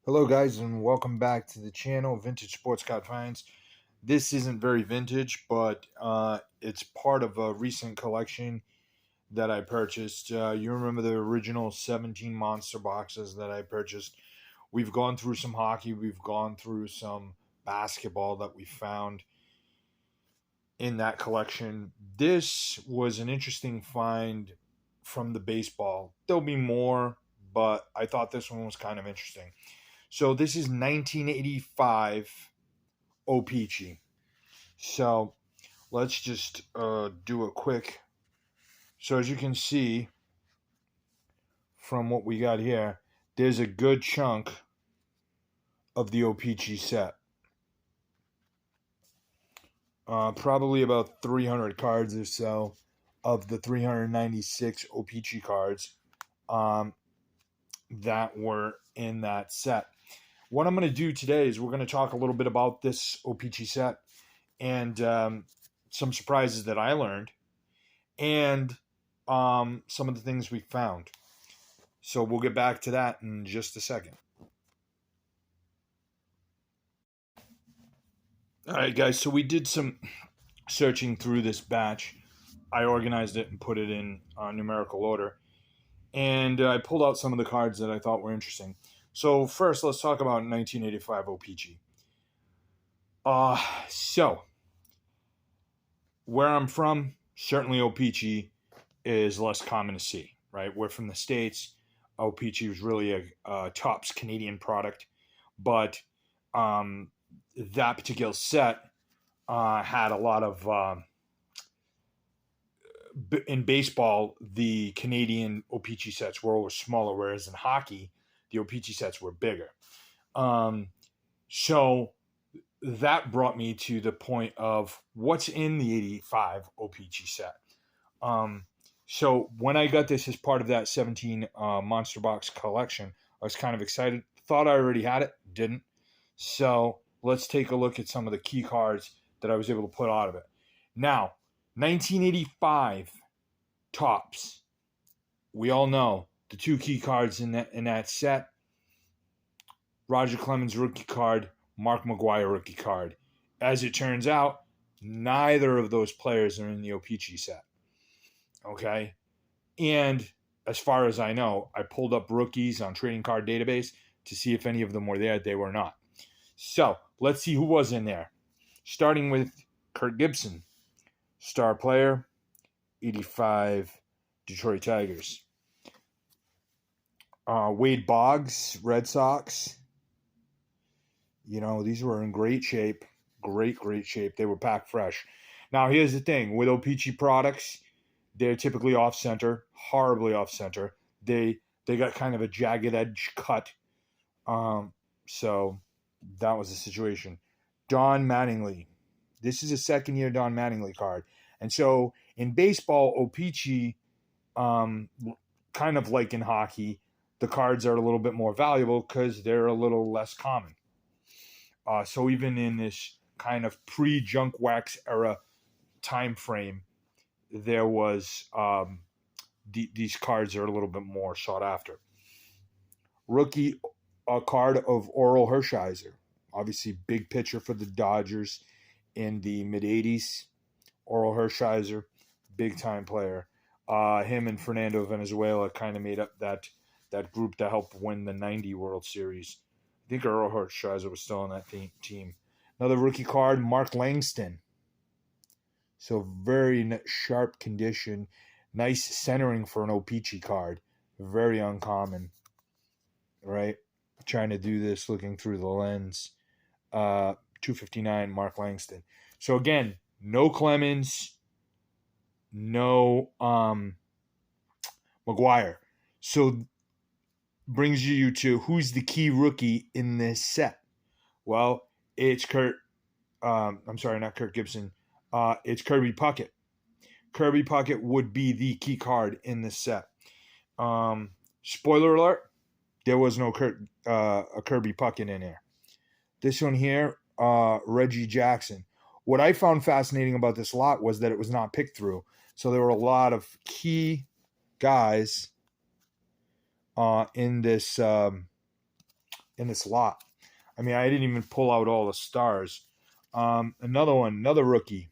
Hello guys and welcome back to the channel Vintage Sports Card Finds. This isn't very vintage, but it's part of a recent collection that I purchased. You remember the original 17 monster boxes that I purchased. We've gone through some hockey, we've gone through some basketball that we found in that collection. This was an interesting find from the baseball. There'll be more, but I thought this one was kind of interesting. So this is 1985 O-Pee-Chee. So let's just do a quick. So as you can see from what we got here, there's a good chunk of the O-Pee-Chee set. Probably about 300 cards or so of the 396 O-Pee-Chee cards that were in that set. What I'm going to do today is we're going to talk a little bit about this O-Pee-Chee set and some surprises that I learned and some of the things we found. So we'll get back to that in just a second. All right, guys, so we did some searching through this batch. I organized it and put it in numerical order. And I pulled out some of the cards that I thought were interesting. So first, let's talk about 1985 O-Pee-Chee. So, where I'm from, certainly O-Pee-Chee is less common to see, right? We're from the States. O-Pee-Chee was really a Topps Canadian product. But that particular set had a lot of... in baseball, the Canadian O-Pee-Chee sets were always smaller, whereas in hockey, the O-Pee-Chee sets were bigger. So that brought me to the point of what's in the 85 O-Pee-Chee set. So when I got this as part of that 17 Monster Box collection, I was kind of excited. Thought I already had it, didn't. So let's take a look at some of the key cards that I was able to put out of it. Now, 1985 Topps. We all know the two key cards in that set. Roger Clemens rookie card, Mark McGwire rookie card. As it turns out, neither of those players are in the O-Pee-Chee set. Okay? And as far as I know, I pulled up rookies on Trading Card Database to see if any of them were there. They were not. So, let's see who was in there. Starting with Kirk Gibson, star player, 85 Detroit Tigers. Wade Boggs, Red Sox. You know, these were in great shape. Great shape. They were packed fresh. Now, here's the thing. With O-Pee-Chee products, they're typically off-center, horribly off-center. They got kind of a jagged edge cut. So that was the situation. Don Mattingly. This is a second-year Don Mattingly card. And so in baseball, O-Pee-Chee, kind of like in hockey, the cards are a little bit more valuable because they're a little less common. So even in this kind of pre-junk wax era time frame, there was these cards are a little bit more sought after. Rookie card of Orel Hershiser, obviously big pitcher for the Dodgers in the mid-80's. Orel Hershiser, big time player. Him and Fernando Venezuela kind of made up that group to help win the 90 World Series. I think Orel Hershiser was still on that team. Another rookie card, Mark Langston. So very sharp condition. Nice centering for an O-Pee-Chee card. Very uncommon. Right? Trying to do this looking through the lens. 259, Mark Langston. So again, no Clemens, no McGwire. So brings you to who's the key rookie in this set. Well, it's not Kirk Gibson. It's Kirby Puckett. Kirby Puckett would be the key card in this set. Spoiler alert, there was no Kirby Puckett in there. This one here, Reggie Jackson. What I found fascinating about this lot was that it was not picked through. So there were a lot of key guys in this in this lot. I mean, I didn't even pull out all the stars. Another rookie,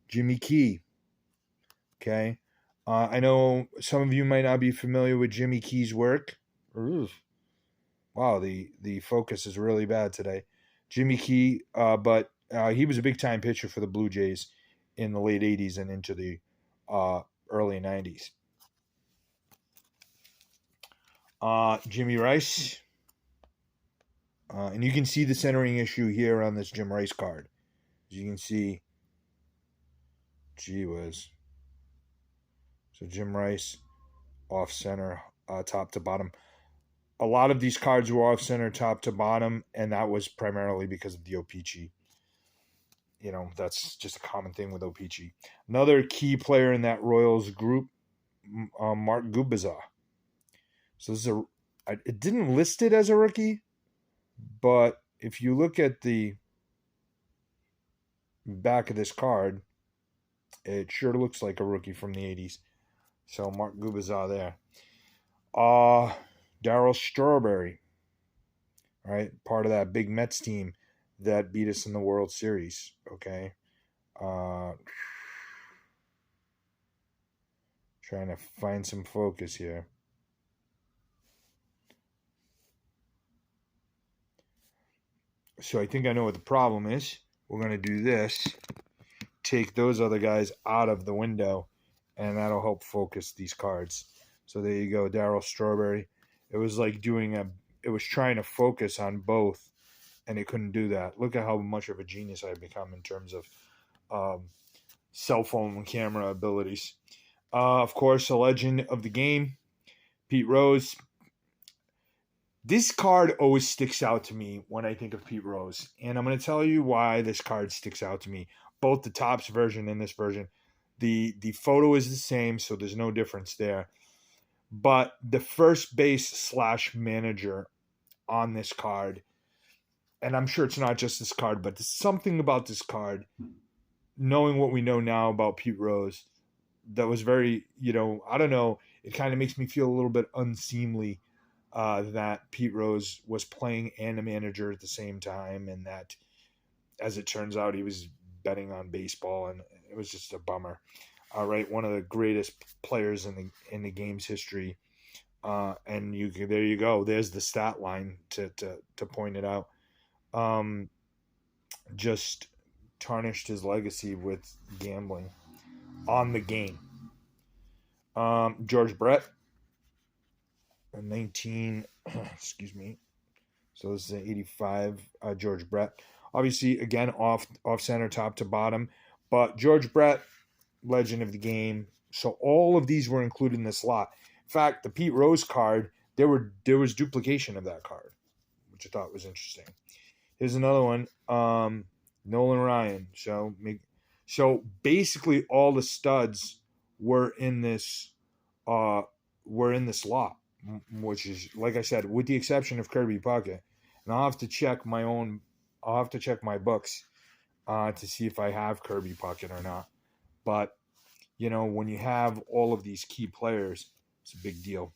Jimmy Key. Okay. I know some of you might not be familiar with Jimmy Key's work. Ooh. Wow, the focus is really bad today. Jimmy Key, but he was a big time pitcher for the Blue Jays in the late 80's and into the early 90's. Jimmy Rice. And you can see the centering issue here on this Jim Rice card. As you can see, gee whiz. So Jim Rice, off center, top to bottom. A lot of these cards were off center, top to bottom, and that was primarily because of the O-Pee-Chee. You know, that's just a common thing with O-Pee-Chee. Another key player in that Royals group, Mark Gubicza. So this is it didn't list it as a rookie, but if you look at the back of this card, it sure looks like a rookie from the 80's. So Mark Gubicza there. Darryl Strawberry, right? Part of that big Mets team that beat us in the World Series, okay? Trying to find some focus here. So I think I know what the problem is. We're going to do this. Take those other guys out of the window, and that'll help focus these cards. So there you go, Darryl Strawberry. It was like it was trying to focus on both, and it couldn't do that. Look at how much of a genius I've become in terms of cell phone camera abilities. Of course, a legend of the game, Pete Rose. This card always sticks out to me when I think of Pete Rose, and I'm going to tell you why this card sticks out to me. Both the Topps version and this version. The photo is the same, so there's no difference there. But the first base / manager on this card, and I'm sure it's not just this card, but there's something about this card, knowing what we know now about Pete Rose, that was very, I don't know, it kind of makes me feel a little bit unseemly that Pete Rose was playing and a manager at the same time, and that, as it turns out, he was betting on baseball, and it was just a bummer. All right, one of the greatest players in the game's history, and there you go. There's the stat line to point it out. Just tarnished his legacy with gambling on the game. George Bret, 19. Excuse me. So this is an 85. George Bret. Obviously, again, off center, top to bottom. But George Bret, legend of the game. So all of these were included in this lot. In fact, the Pete Rose card, there was duplication of that card, which I thought was interesting. Here's another one, Nolan Ryan. So basically, all the studs were in this lot, which is, like I said, with the exception of Kirby Puckett. And I'll have to check my books to see if I have Kirby Puckett or not. But, when you have all of these key players, it's a big deal.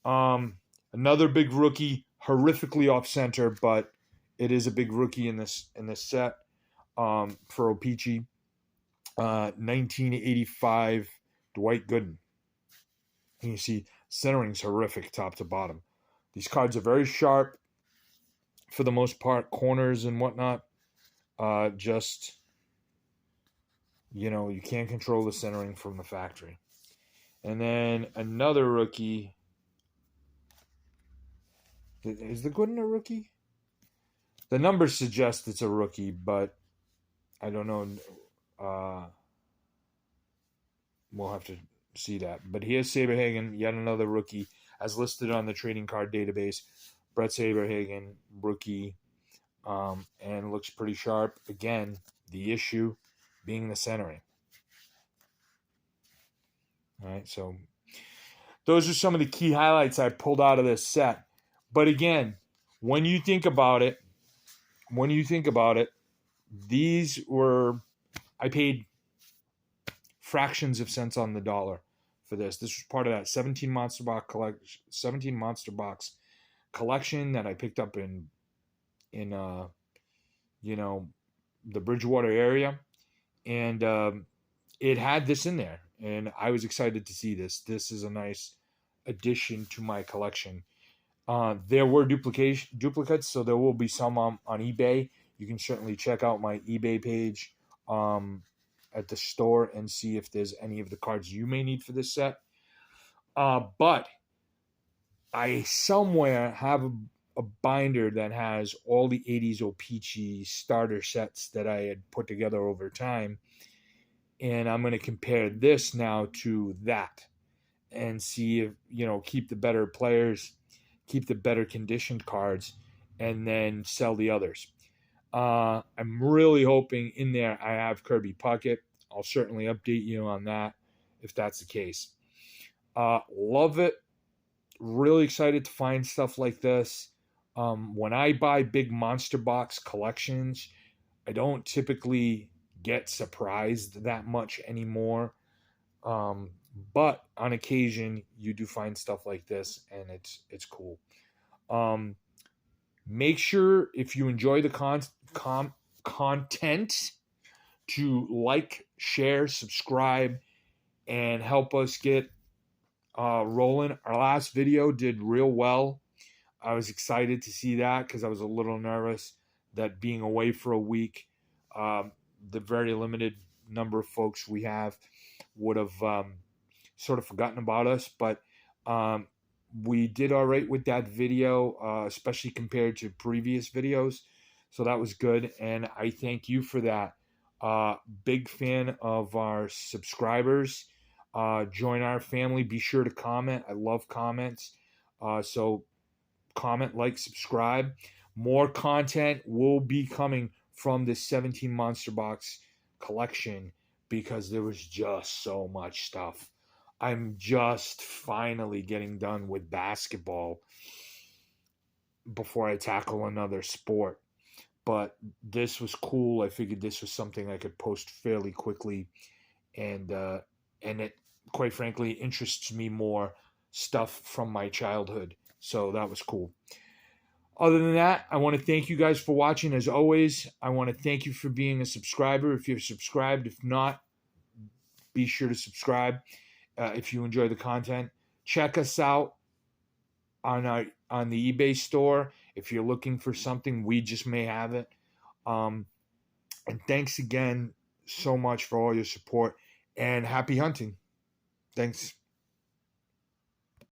Another big rookie, horrifically off center, but it is a big rookie in this set for O-Pee-Chee. 1985 Dwight Gooden. And you see centering's horrific top to bottom. These cards are very sharp for the most part, corners and whatnot. You can't control the centering from the factory. And then another rookie. Is the Gooden a rookie? The numbers suggest it's a rookie, but I don't know. We'll have to see that. But here's Saberhagen, yet another rookie, as listed on the trading card database. Bret Saberhagen, rookie, and looks pretty sharp. Again, the issue being the centering. All right, so those are some of the key highlights I pulled out of this set. But again, when you think about it, these were, I paid fractions of cents on the dollar for this. This was part of that 17 Monster Box collection that I picked up in the Bridgewater area, and it had this in there, and I was excited to see this. This is a nice addition to my collection. There were duplicates, so there will be some on eBay. You can certainly check out my eBay page at the store and see if there's any of the cards you may need for this set. But I somewhere have a binder that has all the 80's O-Pee-Chee starter sets that I had put together over time. And I'm going to compare this now to that and see if, keep the better players, keep the better conditioned cards, and then sell the others. I'm really hoping in there I have Kirby Puckett. I'll certainly update you on that if that's the case. Love it. Really excited to find stuff like this. When I buy big monster box collections, I don't typically get surprised that much anymore. But on occasion, you do find stuff like this, and it's cool. Make sure if you enjoy the content to like, share, subscribe, and help us get rolling. Our last video did real well. I was excited to see that because I was a little nervous that being away for a week, the very limited number of folks we have would have sort of forgotten about us. But we did all right with that video, especially compared to previous videos. So that was good. And I thank you for that. Big fan of our subscribers. Join our family. Be sure to comment. I love comments. So comment, like, subscribe. More content will be coming from this 17 Monster Box collection because there was just so much stuff. I'm just finally getting done with basketball before I tackle another sport. But this was cool. I figured this was something I could post fairly quickly, and it, quite frankly, interests me more stuff from my childhood. So that was cool. Other than that, I want to thank you guys for watching. As always, I want to thank you for being a subscriber. If you're subscribed, if not, be sure to subscribe. If you enjoy the content, check us out on the eBay store. If you're looking for something, we just may have it. And thanks again so much for all your support, and happy hunting. Thanks.